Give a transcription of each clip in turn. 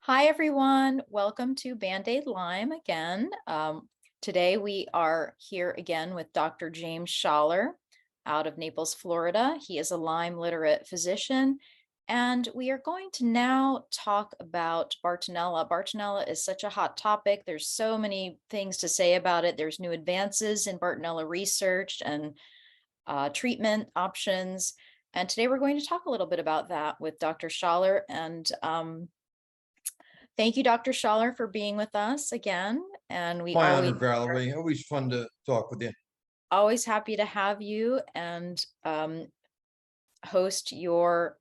Hi, everyone. Welcome to Band-Aid Lyme again. Today we are here again with Dr. James Schaller out of Naples, Florida. He is a Lyme literate physician, and we are going to now talk about Bartonella. Bartonella is such a hot topic. There's so many things to say about it. There's new advances in Bartonella research and treatment options. And today we're going to talk a little bit about that with Dr. Schaller. And thank you, Dr. Schaller, for being with us again. And we My honor, always Valerie. Always fun to talk with you. always happy to have you and host your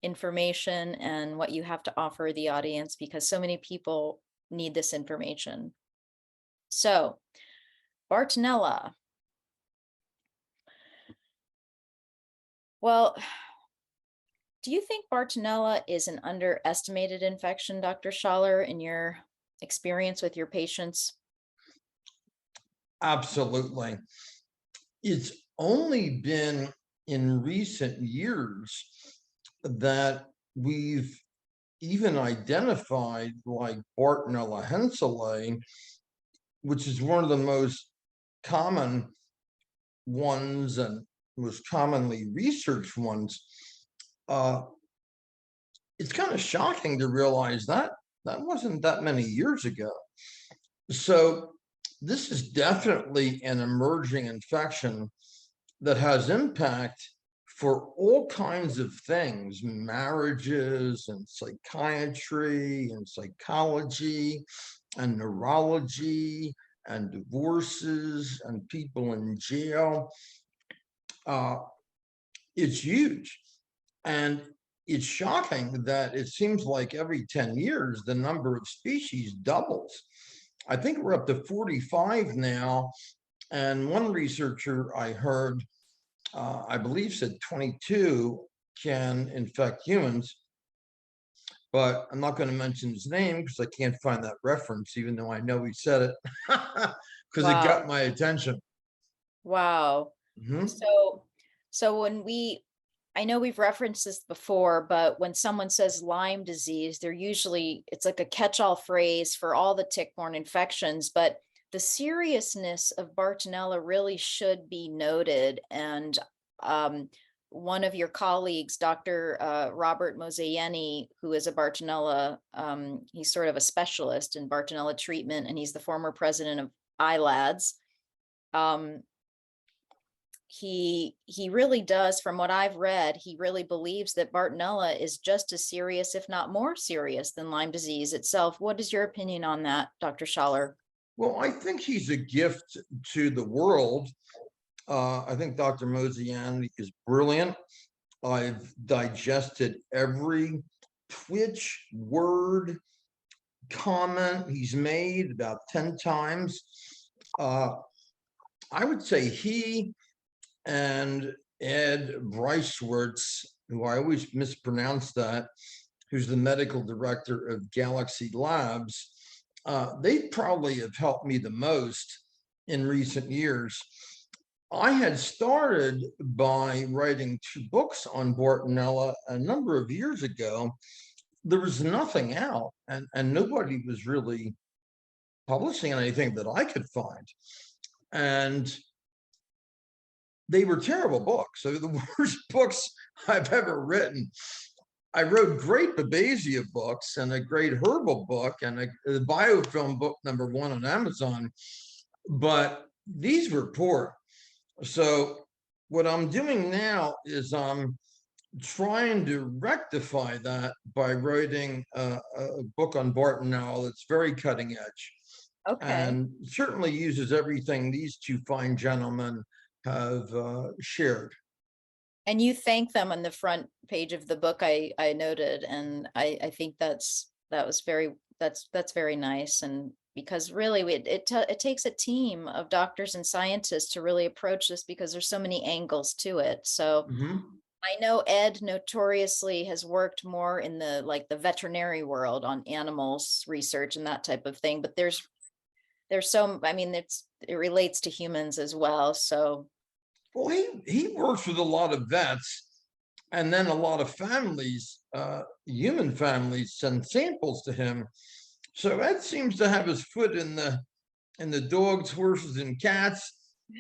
information and what you have to offer the audience because so many people need this information. So, Bartonella. Well, do you think Bartonella is an underestimated infection, Dr. Schaller, in your experience with your patients? Absolutely. It's only been in recent years that we've even identified like Bartonella henselae, which is one of the most common ones and most commonly researched ones. Uh, it's kind of shocking to realize that that wasn't that many years ago. So this is definitely an emerging infection that has impact for all kinds of things, marriages and psychiatry and psychology and neurology and divorces and people in jail. Uh, it's huge. And it's shocking that it seems like every 10 years, the number of species doubles. I think we're up to 45 now. And one researcher I heard, I believe, said 22 can infect humans. But I'm not going to mention his name because I can't find that reference, even though I know he said it, because it Wow. got my attention. Wow. Mhm. So, so when I know we've referenced this before, but when someone says Lyme disease, it's like a catch-all phrase for all the tick-borne infections, but the seriousness of Bartonella really should be noted. And um, one of your colleagues, Dr. Robert Mosaieni, who is a Bartonella, he's sort of a specialist in Bartonella treatment, and he's the former president of ILADS. Um, he really does, from what I've read, he really believes that Bartonella is just as serious, if not more serious, than Lyme disease itself. What is your opinion on that, Dr. Schaller? Well, I think he's a gift to the world. I think Dr. Mosian is brilliant. I've digested every Twitch word comment he's made about 10 times. Uh, I would say he and Ed Bryceworts, who I always mispronounce that, who's the medical director of Galaxy Labs, they probably have helped me the most in recent years. I had started by writing 2 books on Bartonella a number of years ago. There was nothing out, and nobody was really publishing anything that I could find. And they were terrible books. So the worst books I've ever written. I wrote great Babesia books and a great herbal book and a biofilm book #1 on Amazon, but these were poor. So what I'm doing now is I'm trying to rectify that by writing a book on Bartonella that's very cutting edge Okay. and certainly uses everything these 2 fine gentlemen have shared. And you thank them on the front page of the book, I noted, and I think that's very nice. And because really it takes a team of doctors and scientists to really approach this because there's so many angles to it. So Mhm. I know Ed notoriously has worked more in the veterinary world on animals research and that type of thing, but there's so, I mean, it relates to humans as well. So Well, he works with a lot of vets, And then a lot of families, human families, send samples to him. So Ed seems to have his foot in the dogs, horses, and cats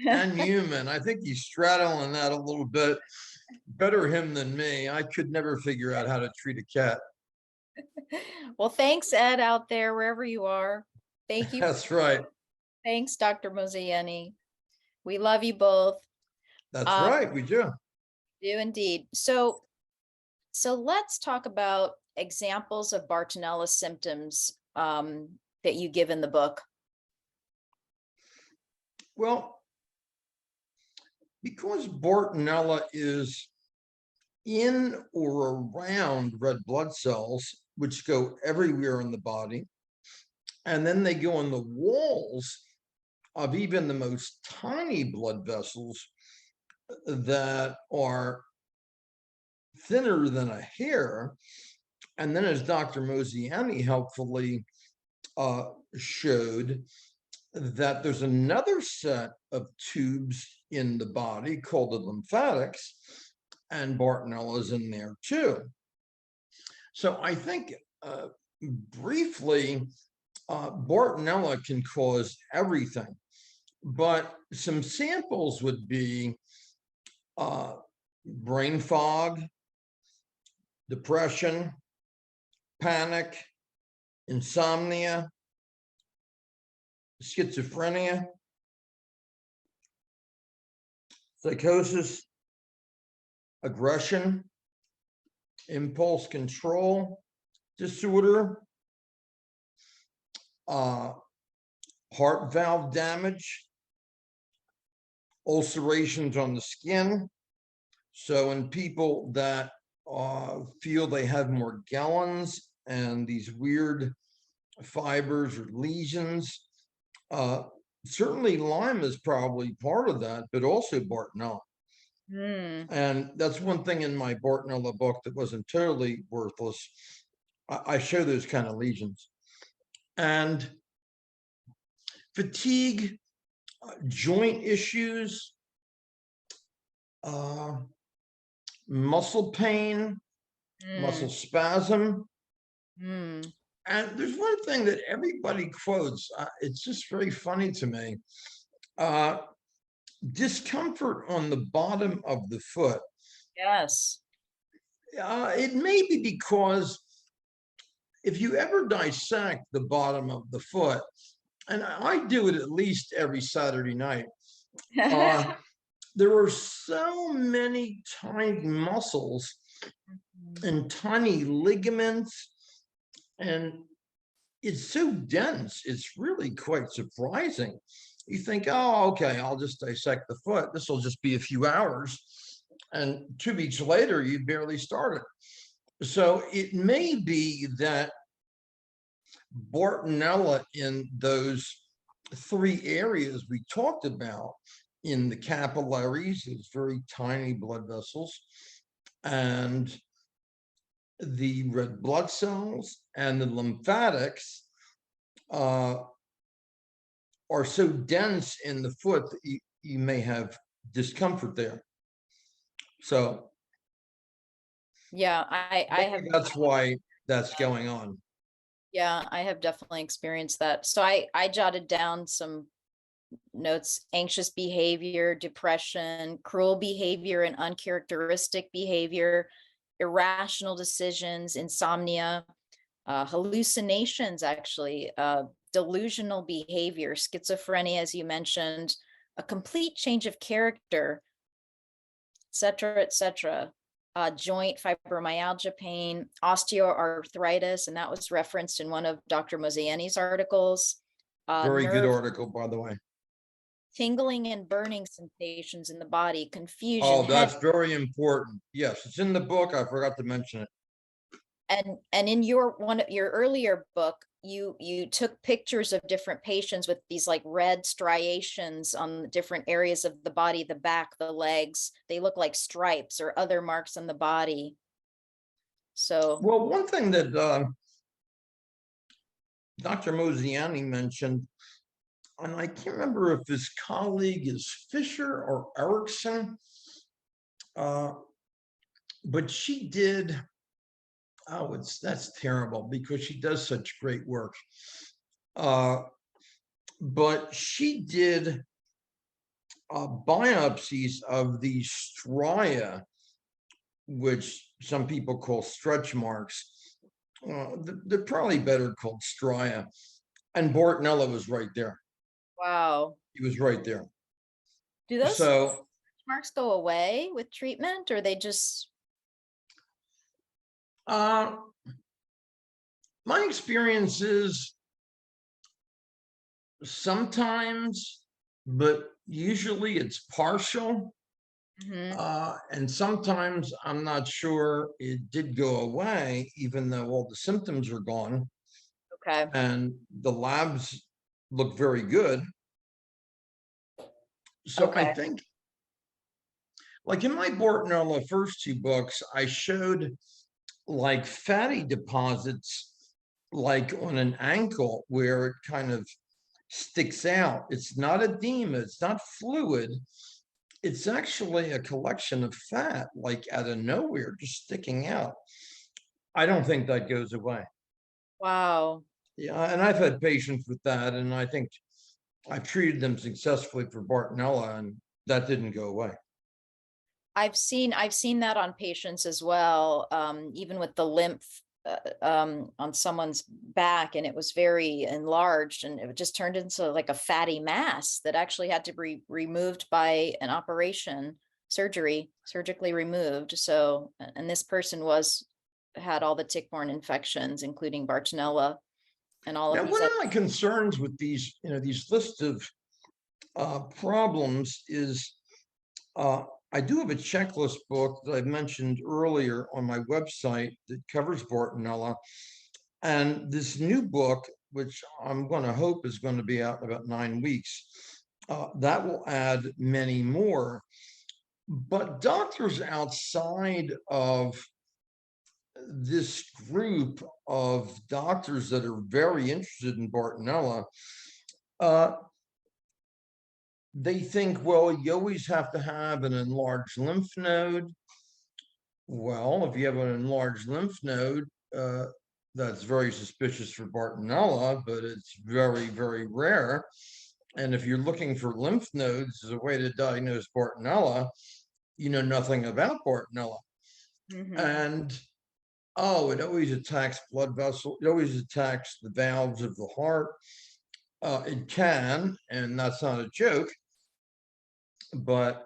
and human. I think he's straddling that a little bit. Better him than me. I could never figure out how to treat a cat. Well, thanks, Ed, out there, wherever you are. Thank you. That's right. Thanks, Dr. Mosiani. We love you both. That's Uh, right. We do. do indeed. So let's talk about examples of Bartonella symptoms that you give in the book. Well, because Bartonella is in or around red blood cells, which go everywhere in the body, and then they go on the walls of even the most tiny blood vessels that are thinner than a hair. And then, as Dr. Mosiani helpfully showed, that there's another set of tubes in the body called the lymphatics, and Bartonella is in there too. So I think briefly, Bartonella can cause everything, but some samples would be brain fog, depression, panic, insomnia, schizophrenia, psychosis, aggression, impulse control disorder, heart valve damage, ulcerations on the skin. So in people that feel they have Morgellons and these weird fibers or lesions, certainly Lyme is probably part of that, but also Bartonella. And that's one thing in my Bartonella book that wasn't totally worthless. I show those kind of lesions. And fatigue, joint issues, muscle pain, muscle spasm. And there's one thing that everybody quotes. It's just very funny to me. Discomfort on the bottom of the foot. Yes. It may be because if you ever dissect the bottom of the foot, and I do it at least every Saturday night, there are so many tiny muscles and tiny ligaments, and it's so dense. It's really quite surprising. You think, oh, okay, I'll just dissect the foot. This will just be a few hours. And 2 weeks later, you barely started. So it may be that Bartonella in those 3 areas we talked about, in the capillaries, those very tiny blood vessels, and the red blood cells and the lymphatics, are so dense in the foot that you may have discomfort there. So Yeah, I have. that's why that's going on. Yeah, I have definitely experienced that. So I jotted down some notes: anxious behavior, depression, cruel behavior and uncharacteristic behavior, irrational decisions, insomnia, hallucinations, actually, delusional behavior, schizophrenia, as you mentioned, a complete change of character, et cetera, joint fibromyalgia pain, osteoarthritis, and that was referenced in one of Dr. Mosiani's articles. Very good Nerve article, by the way. tingling and burning sensations in the body, confusion, Oh, head, that's very important. Yes, it's in the book. I forgot to mention it. and in your one of your earlier book, you took pictures of different patients with these like red striations on the different areas of the body, the back, the legs. They look like stripes or other marks on the body. So Well, one thing that Dr. Mosiani mentioned, and I can't remember if his colleague is Fisher or Erickson, but she did, oh, that's terrible because she does such great work. Uh, but she did biopsies of the stria, which some people call stretch marks. They're probably better called stria. And Bartonella was right there. Wow. He was right there. Do those So marks go away with treatment, or they just? uh, my experience is sometimes, but usually it's partial. Mhm. And sometimes I'm not sure it did go away, even though all the symptoms are gone Okay. and the labs look very good. So I Okay. think, like in my Bartonella first two books, I showed like fatty deposits, like on an ankle where it kind of sticks out. It's not edema, it's not fluid. It's actually a collection of fat, like out of nowhere, just sticking out. I don't think that goes away. Wow. Yeah, and I've had patients with that, and I think I've treated them successfully for Bartonella, and that didn't go away. I've seen that on patients as well, even with the lymph on someone's back, and it was very enlarged, and it just turned into like a fatty mass that actually had to be removed by an operation, surgically removed. So, and this person had all the tick-borne infections, including Bartonella and all of Now, these one of other. my concerns with these list of problems is uh, I do have a checklist book that I've mentioned earlier on my website that covers Bartonella. And this new book, which I'm going to hope is going to be out in about 9 weeks, that will add many more. But doctors outside of this group of doctors that are very interested in Bartonella, uh, they think, well, you always have to have an enlarged lymph node. Well, if you have an enlarged lymph node, that's very suspicious for Bartonella, but it's very, very rare. And if you're looking for lymph nodes as a way to diagnose Bartonella, you know nothing about Bartonella. Mhm. And oh, it always attacks blood vessels, it always attacks the valves of the heart. It can, and that's not a joke, but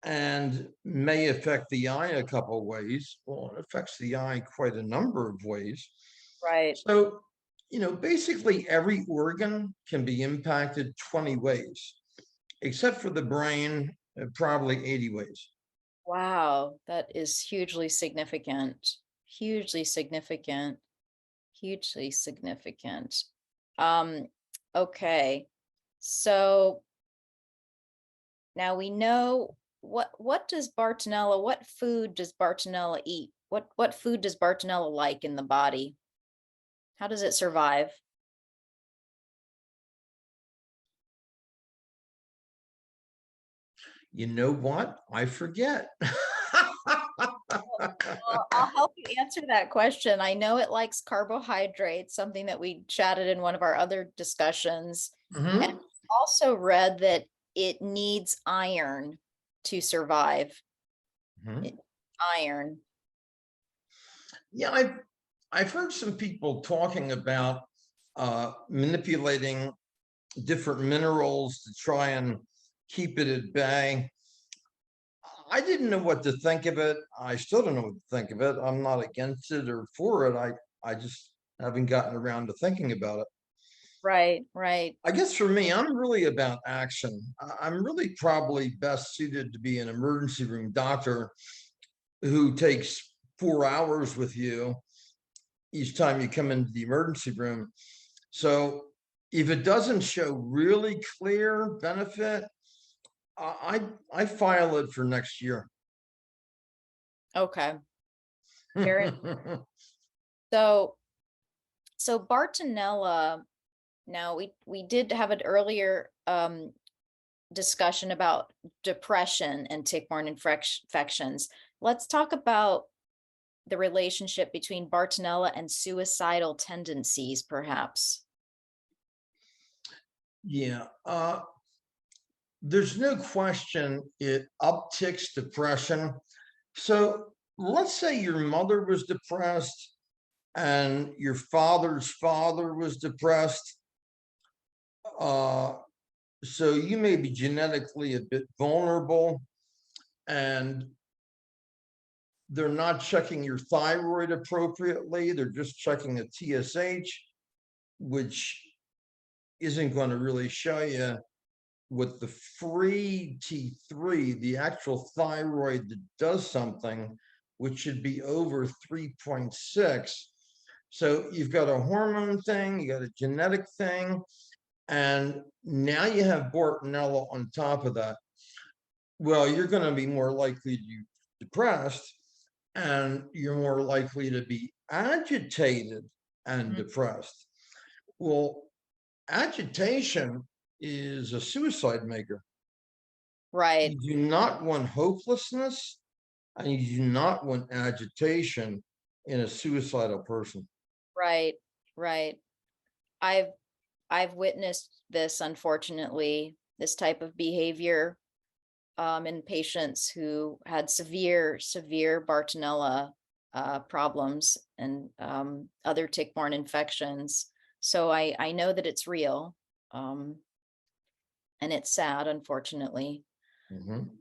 and may affect the eye a couple of ways. Well, it affects the eye quite a number of ways. Right. So, basically every organ can be impacted 20 ways, except for the brain, probably 80 ways. Wow, that is hugely significant. Hugely significant. Hugely significant. Um, okay. So now we know what food does Bartonella eat? What food does Bartonella like in the body? How does it survive? You know what? I forget. Well, I'll help you answer that question. I know it likes carbohydrates, something that we chatted in one of our other discussions. And Mhm. also read that it needs iron to survive. Mhm. It, iron. Yeah, I've heard some people talking about manipulating different minerals to try and keep it at bay. I didn't know what to think of it. I still don't know what to think of it. I'm not against it or for it. I just haven't gotten around to thinking about it. Right, right. I guess for me, I'm really about action. I'm really probably best suited to be an emergency room doctor who takes 4 hours with you each time you come into the emergency room. So if it doesn't show really clear benefit, I file it for next year. Okay. Very so so Bartonella, now we did have an earlier discussion about depression and tick-borne infections. let's talk about the relationship between Bartonella and suicidal tendencies, perhaps. Yeah. There's no question it upticks depression. So let's say your mother was depressed and your father's father was depressed. Uh, so you may be genetically a bit vulnerable, and they're not checking your thyroid appropriately. They're just checking a TSH, which isn't going to really show you what the free T3, the actual thyroid that does something, which should be over 3.6. So you've got a hormone thing, you got a genetic thing, and now you have Bartonella on top of that. Well, you're going to be more likely to be depressed, and you're more likely to be agitated and Mm. depressed. Well, agitation is a suicide maker. Right, You do not want hopelessness, and you do not want agitation in a suicidal person. right, right. I've I've witnessed this, unfortunately, this type of behavior in patients who had severe Bartonella problems and other tick-borne infections. So I know that it's real, um, and it's sad, unfortunately. Mhm.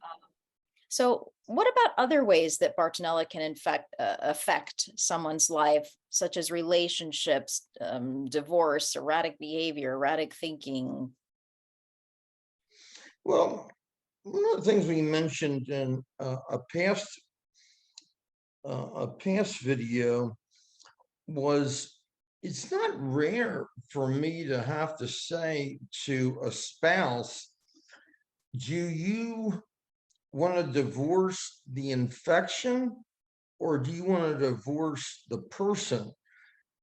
So, what about other ways that Bartonella can affect someone's life, such as relationships, divorce, erratic behavior, erratic thinking? Well, one of the things we mentioned in a past video was it's not rare for me to have to say to a spouse, do you want to divorce the infection or do you want to divorce the person?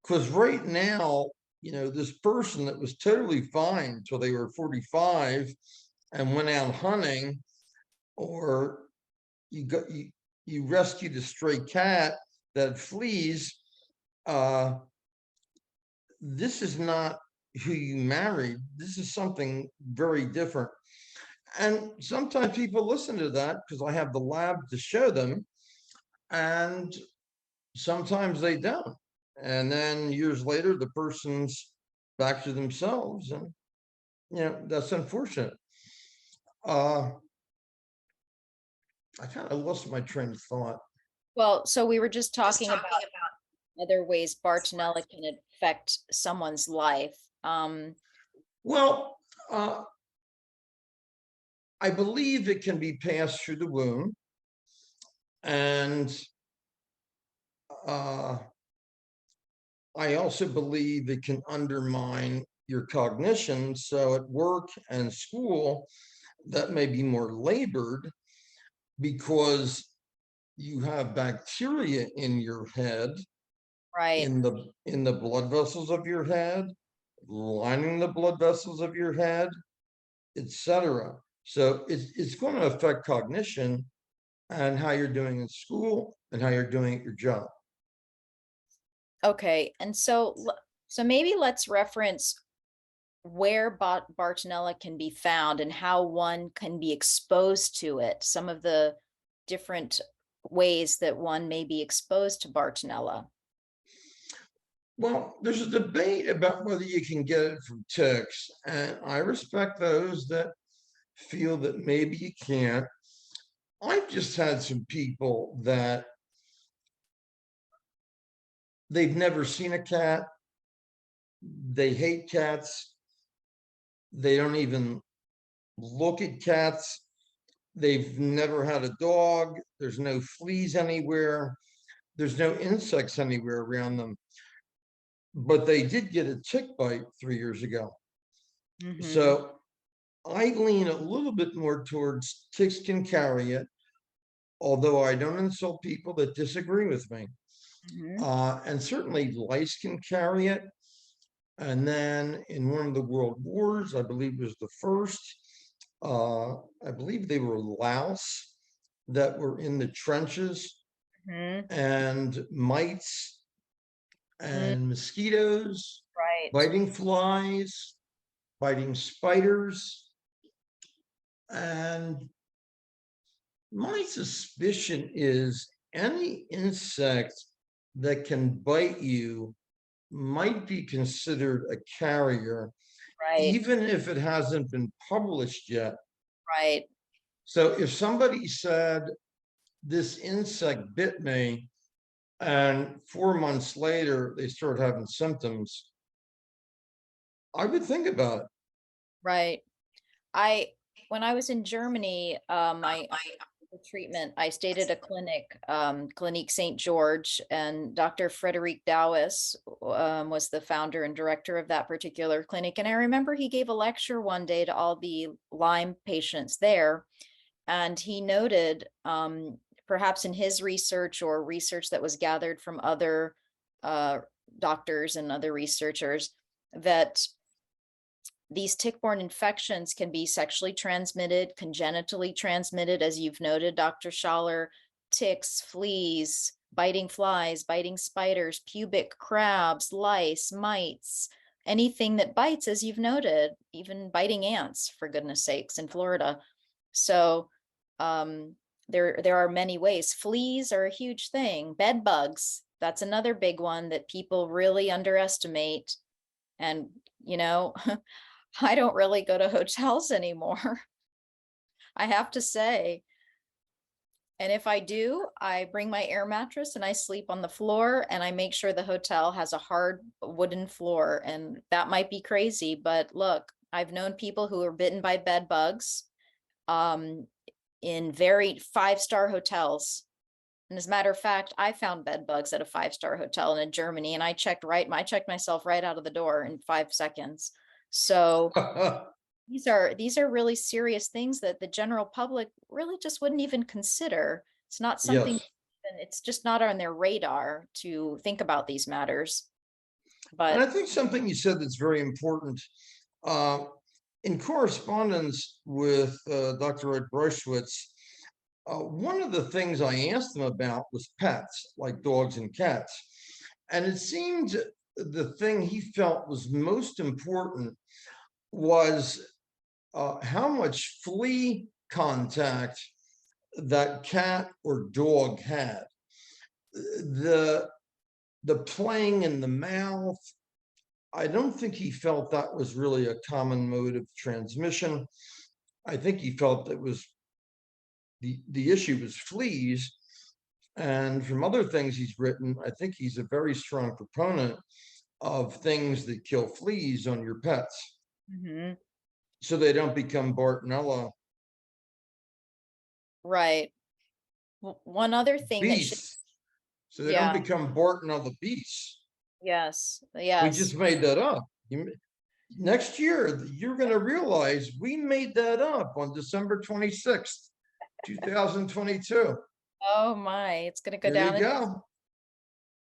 Because right now, this person that was totally fine till they were 45 and went out hunting, or you rescued a stray cat that flees. Uh, this is not who you married. This is something very different. And sometimes people listen to that because I have the lab to show them, and sometimes they don't. And then years later, the person's back to themselves, and that's unfortunate. Uh, I kind of lost my train of thought. Well, so we were just talking about other ways Bartonella can affect someone's life. Well, I believe it can be passed through the womb, and uh, I also believe it can undermine your cognition. So at work and school, that may be more labored because you have bacteria in your head, Right. in the blood vessels of your head, lining the blood vessels of your head, etc. So it's going to affect cognition and how you're doing in school and how you're doing at your job. Okay. And so maybe let's reference where Bartonella can be found and how one can be exposed to it. Some of the different ways that one may be exposed to Bartonella. Well, there's a debate about whether you can get it from ticks, and I respect those that feel that maybe you can't. I've just had some people that they've never seen a cat, they hate cats, they don't even look at cats, they've never had a dog, there's no fleas anywhere, there's no insects anywhere around them, but they did get a tick bite 3 years ago. Hmm. So I lean a little bit more towards ticks can carry it, although I don't insult people that disagree with me. Hmm. And certainly lice can carry it. And then in one of the world wars, I believe was the first, I believe they were louse. that were in the trenches, Mhm. and mites Mm, and mosquitoes, right. biting flies, biting spiders. And my suspicion is any insect that can bite you might be considered a carrier, Right. even if it hasn't been published yet. Right. So if somebody said, this insect bit me, and 4 months later they start having symptoms, I would think about it. Right. I when I was in Germany, I the treatment, I stayed at a clinic, Clinique St. George, and Dr. Frederic Dowis was the founder and director of that particular clinic. And I remember he gave a lecture one day to all the Lyme patients there, and he noted, perhaps in his research or research that was gathered from other uh, doctors and other researchers, that these tick-borne infections can be sexually transmitted, congenitally transmitted, as you've noted, Dr. Schaller, ticks, fleas, biting flies, biting spiders, pubic crabs, lice, mites, anything that bites, as you've noted, even biting ants, for goodness sakes, in Florida. So um, there are many ways. Fleas are a huge thing. Bed bugs, that's another big one that people really underestimate. And, you know, I don't really go to hotels anymore, I have to say. And if I do, I bring my air mattress and I sleep on the floor, and I make sure the hotel has a hard wooden floor. And that might be crazy, but look, I've known people who are bitten by bed bugs um, in very five-star hotels. And as a matter of fact, I found bed bugs at a five-star hotel in Germany, and I checked myself right out of the door in 5 seconds. So these are really serious things that the general public really just wouldn't even consider. It's not something, Yes. and it's just not on their radar to think about these matters. And I But think something you said that's very important. Uh, in correspondence with Dr. Ed Brushwitz, one of the things I asked him about was pets, like dogs and cats. And it seemed the thing he felt was most important was how much flea contact that cat or dog had. The the playing in the mouth, I don't think he felt that was really a common mode of transmission. I think he felt that was the issue was fleas. And from other things he's written, I think he's a very strong proponent of things that kill fleas on your pets mhm, so they don't become Bartonella right. One other thing that should, beasts. So they don't yeah, become Bartonella beasts. yes, We yes. just made that up. Next year, you're going to realize we made that up on December 26th, 2022. Oh my, it's gonna go There you down.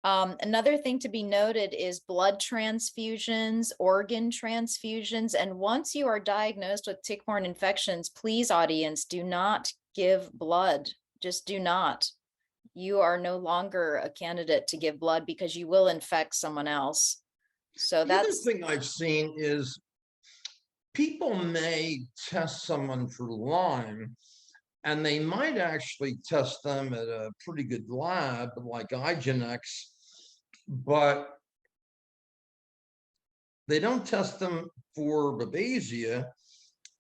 go. Another thing to be noted is blood transfusions, organ transfusions, and once you are diagnosed with tick-borne infections, please, audience, do not give blood. Just do not. You are no longer a candidate to give blood because you will infect someone else. So The other that's, thing I've seen is people may test someone for Lyme, and they might actually test them at a pretty good lab like IGeneX, but they don't test them for Babesia,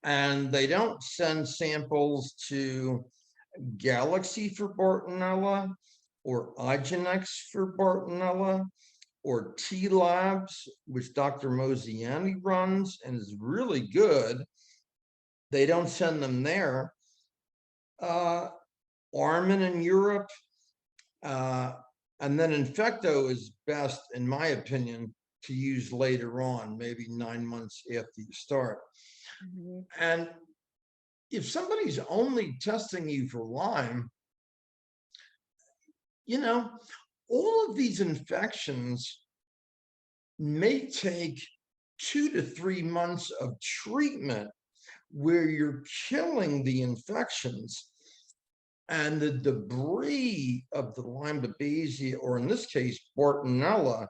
and they don't send samples to Galaxy for Bartonella or IGeneX for Bartonella or T Labs, which Dr. Mosiani runs and is really good. They don't send them there. Uh, Armin in Europe, uh, and then Infecto is best, in my opinion, to use later on, maybe 9 months after you start. mhm, And if somebody's only testing you for Lyme, you know, all of these infections may take 2 to 3 months of treatment where you're killing the infections. and the debris of the Lyme Babesia, or in this case, Bartonella,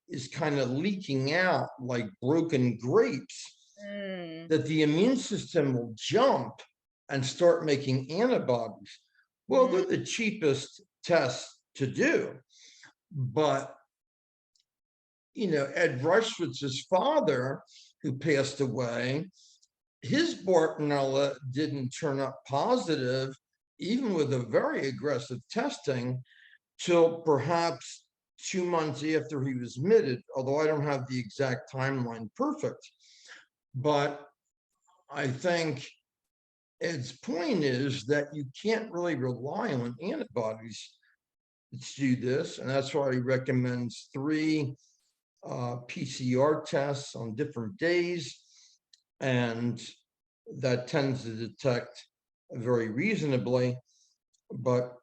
is kind of leaking out like broken grapes, Mm, that the immune system will jump and start making antibodies. Well, mm, they're the cheapest tests to do, but Ed Rushwitz's father, who passed away, his Bartonella didn't turn up positive, even with a very aggressive testing, till perhaps 2 months after he was admitted, although I don't have the exact timeline perfect. But I think Ed's point is that you can't really rely on antibodies to do this. And that's why he recommends 3 PCR tests on different days. And that tends to detect very reasonably, but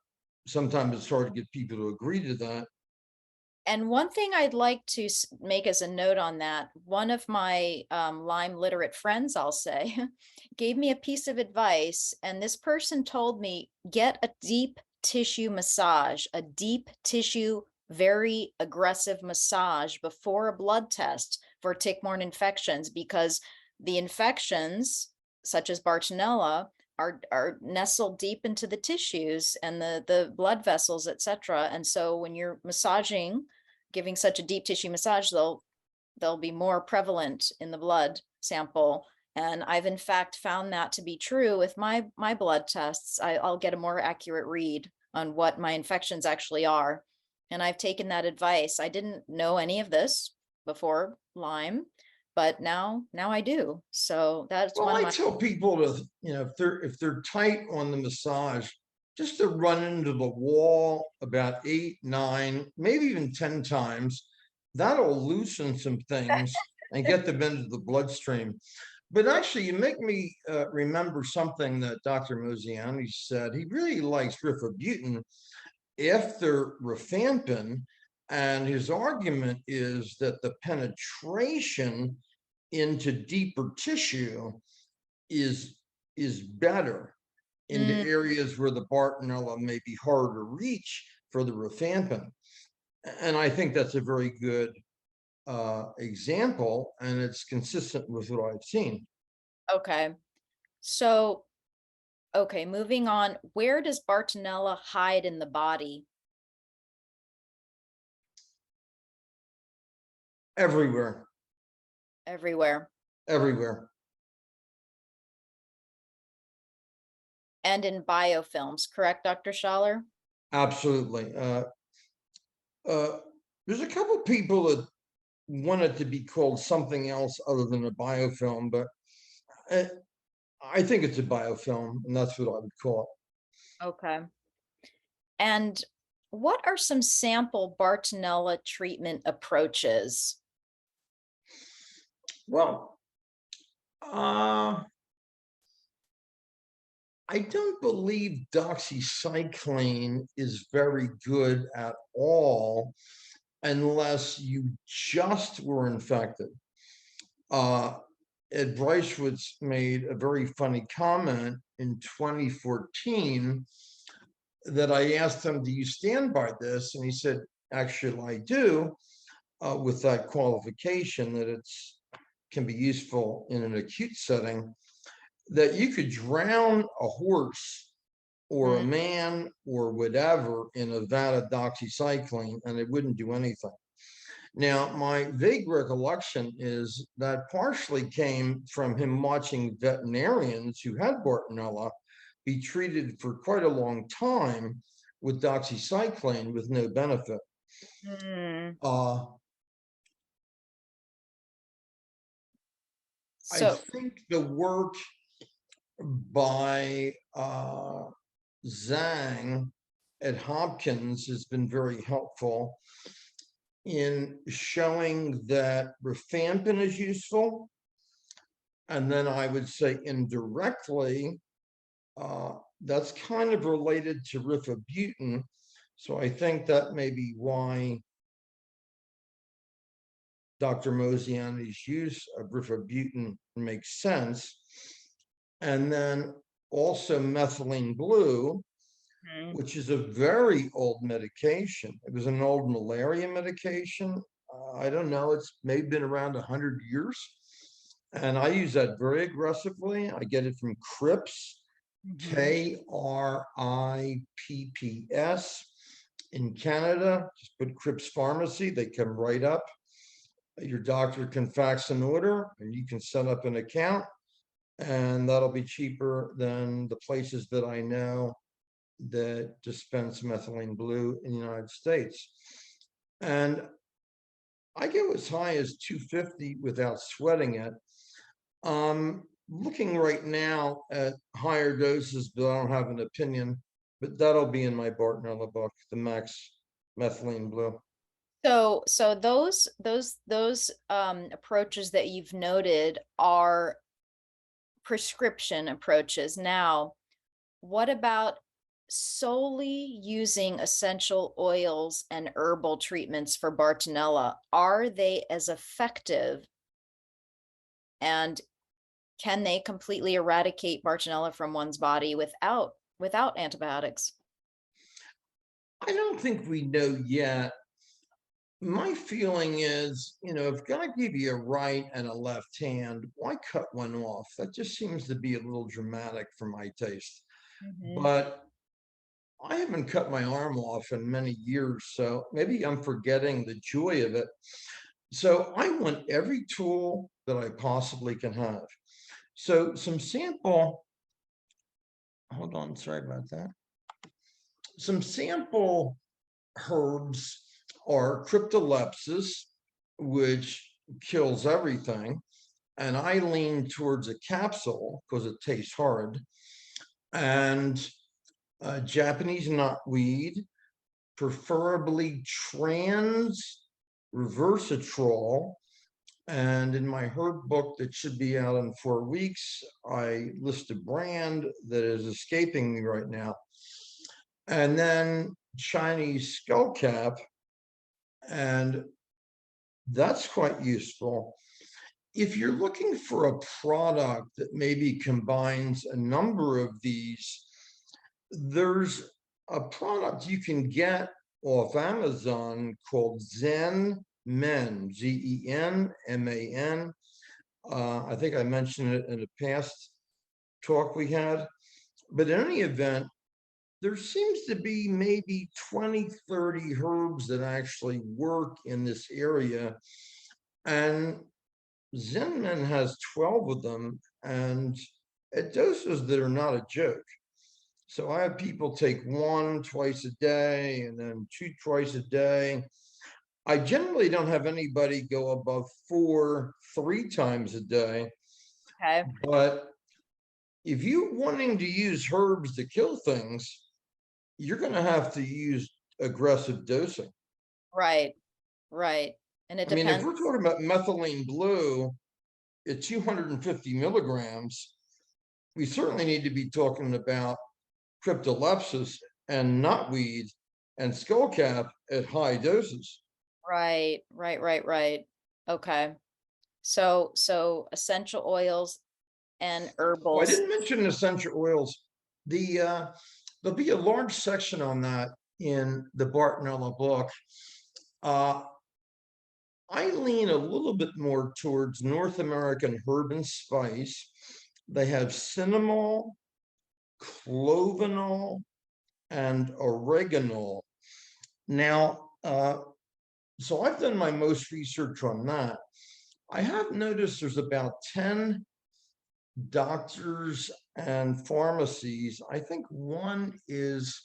sometimes it's hard to get people to agree to that. And one thing I'd like to make as a note on that, one of my Lyme literate friends, I'll say, gave me a piece of advice. And this person told me, get a deep tissue massage, a deep tissue, very aggressive massage before a blood test for tick-borne infections, because the infections, such as Bartonella, are nestled deep into the tissues and the blood vessels, etc. And so when you're massaging, giving such a deep tissue massage, they'll be more prevalent in the blood sample. And I've in fact found that to be true with my blood tests. I'll get a more accurate read on what my infections actually are. And I've taken that advice. I didn't know any of this before Lyme, but now I do. So that's Well, one of I my tell people to, if they're tight on the massage, just to run into the wall about 8, 9, maybe even 10 times. That'll loosen some things and get them into the bloodstream. But actually, you make me remember something that Dr. Mosiani said. He really likes rifabutin after rifampin, and his argument is that the penetration into deeper tissue is better into Mm, areas where the Bartonella may be hard to reach for the rifampin. And I think that's a very good example, and it's consistent with what I've seen. okay. So, okay, moving on. Where does Bartonella hide in the body? Everywhere, Everywhere. everywhere. And in biofilms, correct, Dr. Schaller? Absolutely. Uh, there's a couple people that want it to be called something else other than a biofilm, but uh, I think it's a biofilm, and that's what I would call Okay. And what are some sample Bartonella treatment approaches? it. Well, I don't believe doxycycline is very good at all unless you just were infected. Uh, Ed Brycewood's made a very funny comment in 2014 that I asked him, do you stand by this? And he said, actually, I do, with that qualification that it's can be useful in an acute setting, that you could drown a horse or a Mm, man or whatever in a vat of doxycycline and it wouldn't do anything. Now, my vague recollection is that partially came from him watching veterinarians who had Bartonella be treated for quite a long time with doxycycline with no benefit. mm. Uh, I So, think the work by Zhang at Hopkins has been very helpful in showing that rifampin is useful. And then I would say indirectly, that's kind of related to rifabutin. So I think that may be why Dr. Mosiani's use of rifabutin makes sense. And then also methylene blue, Mhm. which is a very old medication. It was an old malaria medication. I don't know, it's maybe been around 100 years. And I use that very aggressively. I get it from Crips, Mhm. Kripps in Canada. Just put Crips Pharmacy, they come right up. Your doctor can fax an order and you can set up an account, and that'll be cheaper than the places that I know that dispense methylene blue in the United States. And I go as high as 250 without sweating it. Looking right now at higher doses, but I don't have an opinion. But that'll be in my Bartonella book, the max methylene blue. So those approaches that you've noted are prescription approaches. Now, what about solely using essential oils and herbal treatments for Bartonella? Are they as effective, and can they completely eradicate Bartonella from one's body without antibiotics? I don't think we know yet. My feeling is, if God gave you a right and a left hand, why cut one off? That just seems to be a little dramatic for my taste. Mhm. But I haven't cut my arm off in many years, so maybe I'm forgetting the joy of it. So I want every tool that I possibly can have. So some sample, hold on, sorry about that. Some sample herbs are cryptolepsis, which kills everything. And I lean towards a capsule because it tastes hard. And Japanese knotweed, preferably trans reversatrol. And in my herb book that should be out in 4 weeks, I list a brand that is escaping me right now. And then Chinese skullcap, and that's quite useful. If you're looking for a product that maybe combines a number of these, there's a product you can get off Amazon called Zen Men, Zenman. I think I mentioned it in a past talk we had. But in any event, there seems to be maybe 20, 30 herbs that actually work in this area. And Zenman has 12 of them, and at doses that are not a joke. So I have people take one twice a day and then two twice a day. I generally don't have anybody go above four, 3 times a day. Okay. But if you're wanting to use herbs to kill things, you're going to have to use aggressive dosing. Right. Right. And it I mean, if depends. we're talking about methylene blue at 250 milligrams, we certainly need to be talking about cryptolepsis and knotweed and skullcap at high doses. Right. Right. Right. Right. Okay. So essential oils and Oh, I herbals. didn't mention essential oils. The There'll be a large section on that in the Bartonella book. Uh, I lean a little bit more towards North American herb and spice. They have cinnamol, clovenol, and oregano. Now, so I've done my most research on that. I have noticed there's about 10 doctors and pharmacies. I think one is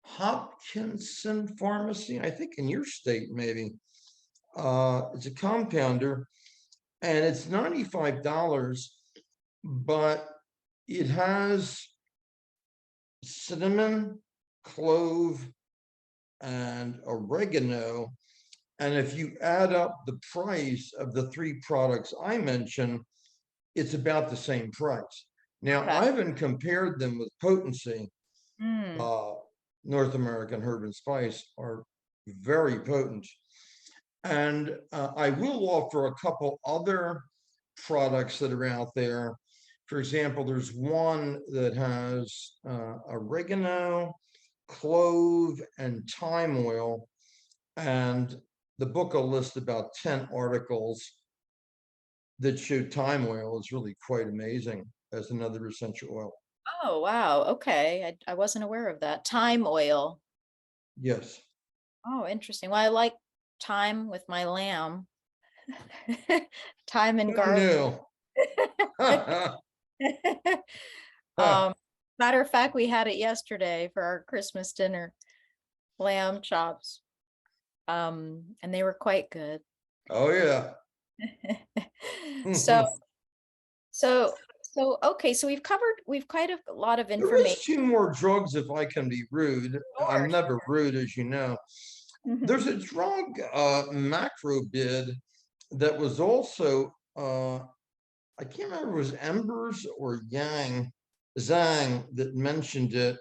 Hopkinson Pharmacy, I think in your state, maybe. It's a compounder and it's $95, but it has cinnamon, clove, and oregano. And if you add up the price of the three products I mentioned, it's about the same price. Now, Okay. I haven't compared them with potency. Mm. Uh, North American herb and spice are very potent. And I will offer a couple other products that are out there. For example, there's one that has oregano, clove and thyme oil. And the book will list about 10 articles that show thyme oil is really quite amazing as another essential oil. Oh, wow. Okay. I wasn't aware of that. Thyme oil. Yes. Oh, interesting. Well, I like thyme with my lamb. Thyme and Who garlic. knew? Um, matter of fact, we had it yesterday for our Christmas dinner, lamb chops. And they were quite good. Oh, yeah. So, There okay, so we've quite a lot of information. is two more drugs, if I can be rude. I'm Sure, never rude, as you know. sure. There's a drug, macrobid, that was also, I can't remember if it was Embers or Zhang that mentioned it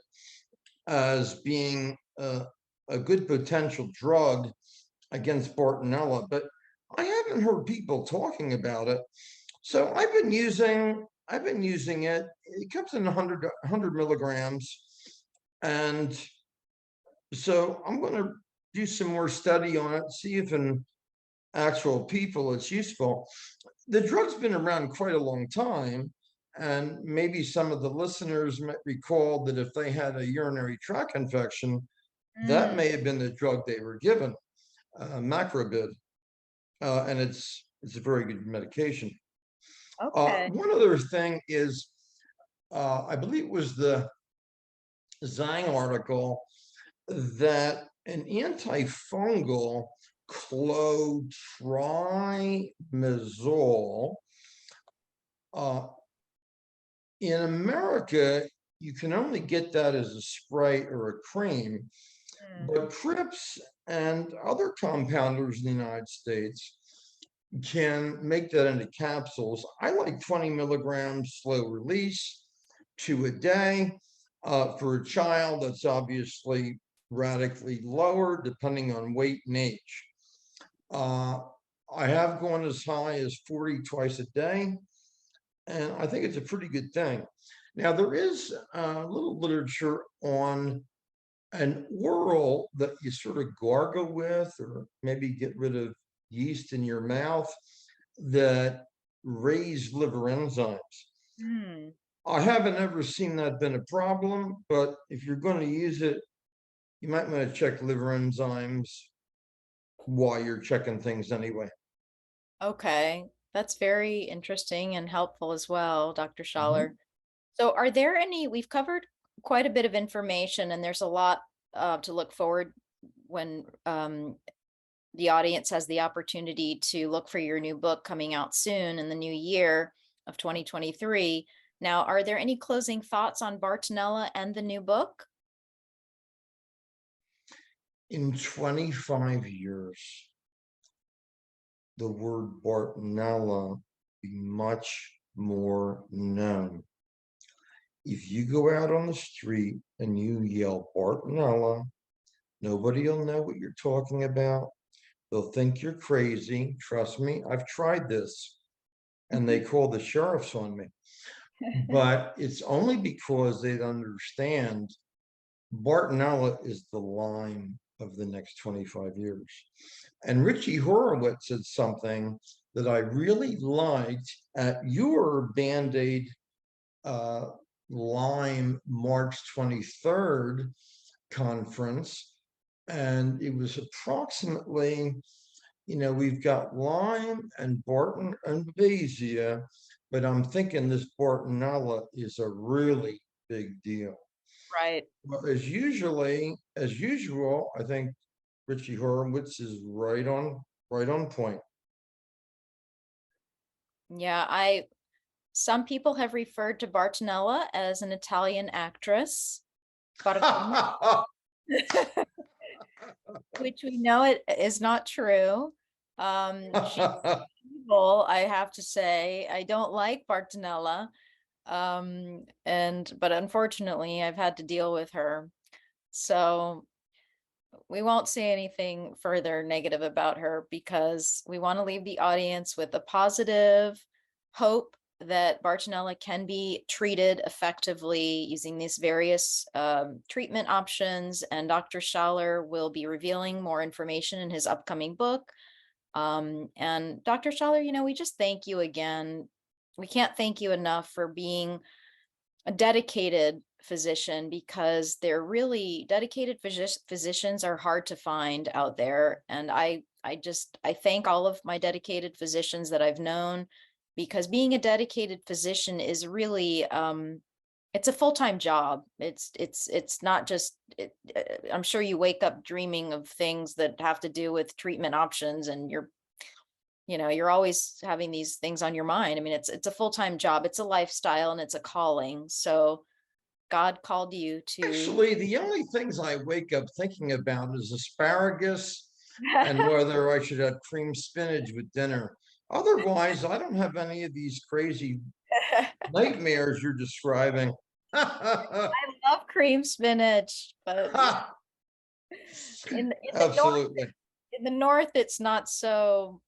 as being a good potential drug against Bartonella, but I haven't heard people talking about it. So I've been using it. It comes in 100 milligrams. And so I'm going to do some more study on it, see if in actual people it's useful. The drug's been around quite a long time. And maybe some of the listeners might recall that if they had a urinary tract infection, that Mm, may have been the drug they were given, macrobid, and it's a very good medication. okay. One other thing is, I believe it was the Zhang article that an antifungal clotrimazole, uh, in America, you can only get that as a spray or a cream, Mm, but Crips and other compounders in the United States can make that into capsules. I like 20 milligrams slow release, 2 a day. For a child, that's obviously radically lower depending on weight and age. Uh, I have gone as high as 40 twice a day, and I think it's a pretty good thing. Now, there is a little literature on an oral that you sort of gargle with, or maybe get rid of yeast in your mouth, that raise liver enzymes. mm. I haven't ever seen that been a problem, but if you're going to use it, you might want to check liver enzymes while you're checking things anyway. Okay, that's very interesting and helpful as well, Dr. Schaller. Mhm. So are there any, we've covered quite a bit of information and there's a lot to look forward when the audience has the opportunity to look for your new book coming out soon in the new year of 2023. Now, are there any closing thoughts on Bartonella and the new book? In 25 years, the word Bartonella be much more known. If you go out on the street and you yell Bartonella, nobody will know what you're talking about. They'll think you're crazy. Trust me, I've tried this, and they call the sheriffs on me. But it's only because they don't understand Bartonella is the Lyme of the next 25 years. And Richie Horowitz said something that I really liked at your Band Aid uh, Lyme March 23rd conference. And it was approximately, we've got Lyme and Barton and Basia, but I'm thinking this Bartonella is a really big deal. Right. Well, as usual, I think Richie Horowitz is right on point. Yeah, some people have referred to Bartonella as an Italian actress, which we know it is not true. She's evil, I have to say. I don't like Bartonella. But unfortunately, I've had to deal with her. So we won't say anything further negative about her because we want to leave the audience with a positive hope that Bartonella can be treated effectively using these various treatment options. And Dr. Schaller will be revealing more information in his upcoming book. And Dr. Schaller, we just thank you again. We can't thank you enough for being a dedicated physician, because they're really dedicated physicians are hard to find out there. And I thank all of my dedicated physicians that I've known, because being a dedicated physician is really it's a full-time job. It's not just I'm sure you wake up dreaming of things that have to do with treatment options, and you're always having these things on your mind. I mean, it's a full-time job, it's a lifestyle, and it's a calling. So God called you to Actually, the only things I wake up thinking about is asparagus and whether I should have cream spinach with dinner. Otherwise, I don't have any of these crazy nightmares you're describing. love cream spinach, but in the north, Absolutely. it's not so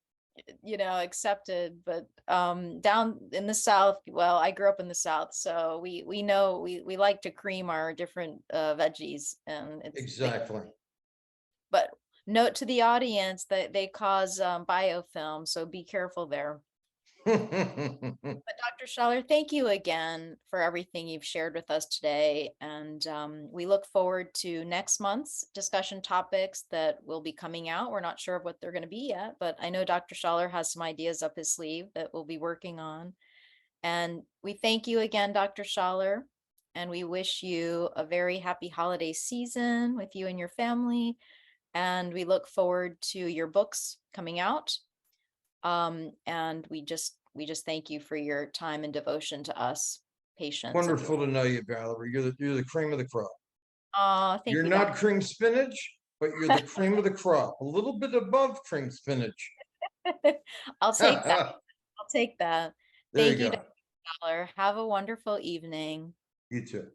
accepted. But down in the south, well, I grew up in the south, so we know we like to cream our different veggies, and Exactly. but note to the audience that they cause biofilm, so be careful there. But Dr. Schaller, thank you again for everything you've shared with us today. And we look forward to next month's discussion topics that will be coming out. We're not sure of what they're going to be yet, but I know Dr. Schaller has some ideas up his sleeve that we'll be working on. And we thank you again, Dr. Schaller, and we wish you a very happy holiday season with you and your family. And we look forward to your books coming out. And we just thank you for your time and devotion to us patients. And Wonderful to know you, Valerie. You're the cream of the crop. thank You're you, not Doctor. cream spinach, but you're the cream of the crop, a little bit above cream spinach. I'll take that. I'll take that. There you Thank you, Dr. go. Dollar. Have a wonderful evening. You too.